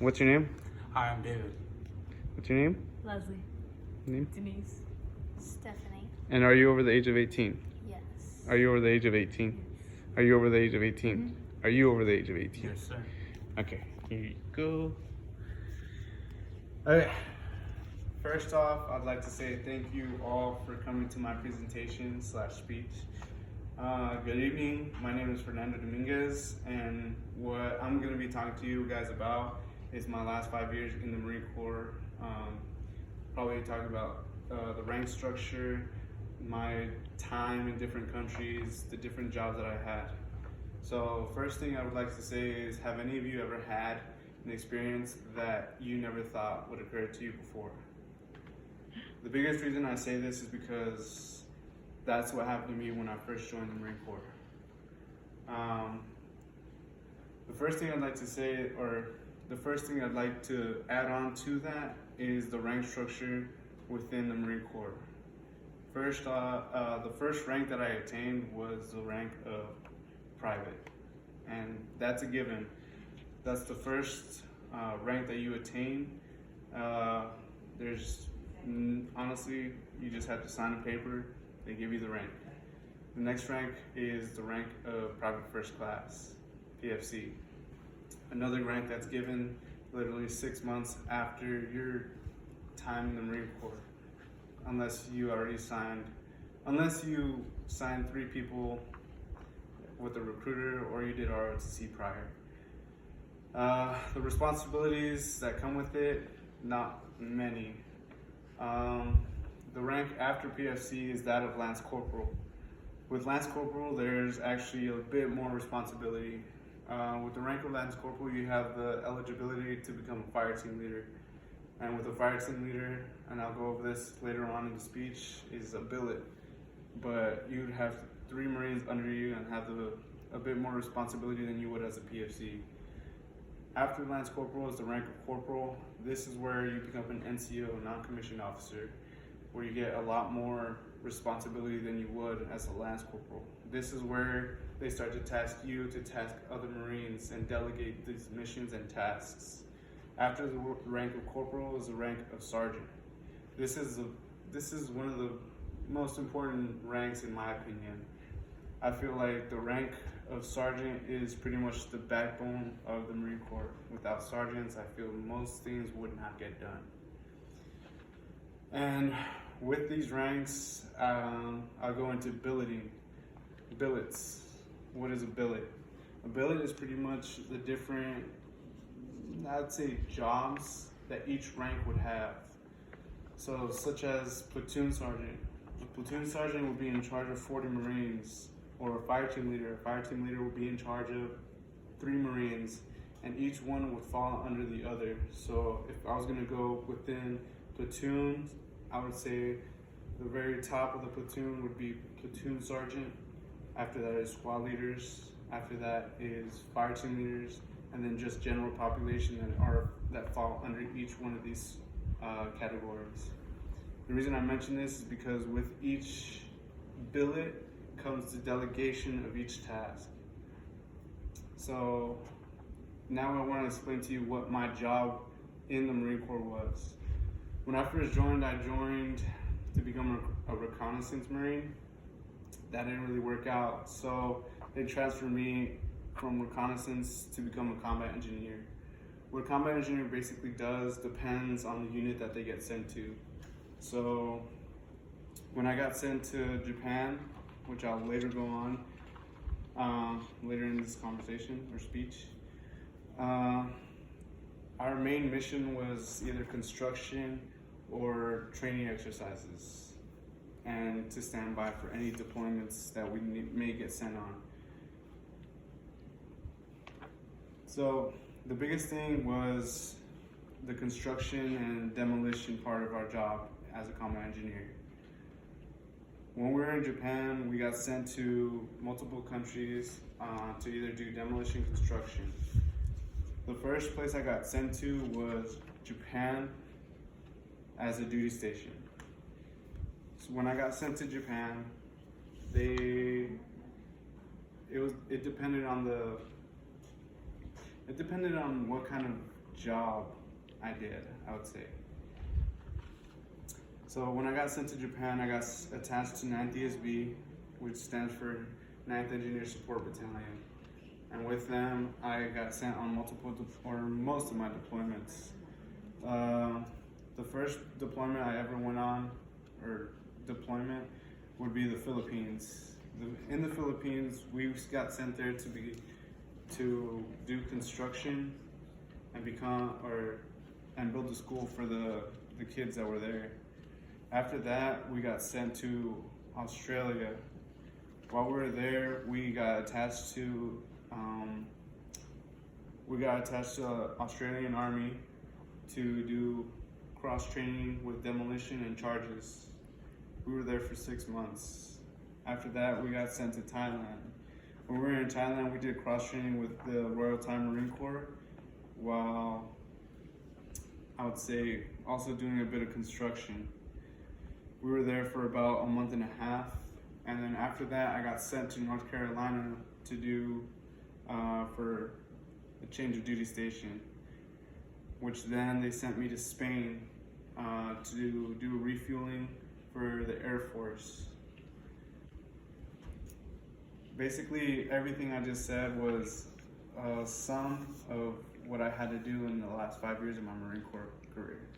What's your name? Hi, I'm David. What's your name? Leslie. Name? Denise. Stephanie. And are you over the age of 18? Yes. Are you over the age of 18? Are you over the age of 18? Mm-hmm. Are you over the age of 18? Yes, sir. Okay, here you go. Okay. First off, I'd like to say thank you all for coming to my presentation/speech. Good evening. My name is Fernando Dominguez, and what I'm going to be talking to you guys about is my last 5 years in the Marine Corps. Probably talking about the rank structure, my time in different countries, the different jobs that I had. So first thing I would like to say is, have any of you ever had an experience that you never thought would occur to you before? The biggest reason I say this is because that's what happened to me when I first joined the Marine Corps. The first thing I'd like to say, or the first thing I'd like to add on to that, is the rank structure within the Marine Corps. First, the first rank that I attained was the rank of private, and that's a given. That's the first rank that you attain. Honestly, you just have to sign a paper, they give you the rank. The next rank is the rank of Private First Class, PFC. Another rank that's given literally 6 months after your time in the Marine Corps, unless you signed 3 people with a recruiter or you did ROTC prior. The responsibilities that come with it, not many. The rank after PFC is that of Lance Corporal. With Lance Corporal, there's actually a bit more responsibility. With the rank of Lance Corporal, you have the eligibility to become a fire team leader. And with a fire team leader, and I'll go over this later on in the speech, is a billet. But you'd have 3 Marines under you and have a bit more responsibility than you would as a PFC. After Lance Corporal is the rank of Corporal. This is where you become an NCO, non-commissioned officer, where you get a lot more responsibility than you would as a Lance Corporal. This is where they start to task you to task other Marines and delegate these missions and tasks. After the rank of Corporal is the rank of Sergeant. This is one of the most important ranks in my opinion. I feel like the rank of Sergeant is pretty much the backbone of the Marine Corps. Without sergeants, I feel most things would not get done. And with these ranks, I'll go into billeting. Billets. What is a billet? A billet is pretty much the different, I'd say, jobs that each rank would have. So, such as platoon sergeant. A platoon sergeant would be in charge of 40 Marines. Or a fire team leader. A fire team leader would be in charge of 3 Marines, and each one would fall under the other. So if I was gonna go within platoons, I would say the very top of the platoon would be platoon sergeant. After that is squad leaders. After that is fire team leaders, and then just general population that fall under each one of these categories. The reason I mention this is because with each billet comes the delegation of each task. So now I want to explain to you what my job in the Marine Corps was. When I first joined, I joined to become a reconnaissance Marine. That didn't really work out, so they transferred me from reconnaissance to become a combat engineer. What a combat engineer basically does depends on the unit that they get sent to. So when I got sent to Japan, which I'll later go on later in this conversation or speech, our main mission was either construction or training exercises, and to stand by for any deployments that we may get sent on. So the biggest thing was the construction and demolition part of our job as a combat engineer. When we were in Japan, we got sent to multiple countries to either do demolition construction. The first place I got sent to was Japan as a duty station. So when I got sent to Japan, it depended on what kind of job I did, I would say. So when I got sent to Japan, I got attached to 9th ESB, which stands for 9th Engineer Support Battalion. And with them, I got sent on most of my deployments. The first deployment I ever went on, would be the Philippines. In the Philippines, we got sent there to do construction and build a school for the kids that were there. After that, we got sent to Australia. While we were there, we got attached to the Australian Army to do cross training with demolition and charges. We were there for 6 months. After that, we got sent to Thailand. When we were in Thailand, we did cross training with the Royal Thai Marine Corps, while I would say also doing a bit of construction. We were there for about a month and a half, and then after that, I got sent to North Carolina to do for a change of duty station, which then they sent me to Spain to do refueling for the Air Force. Basically, everything I just said was a sum of what I had to do in the last 5 years of my Marine Corps career.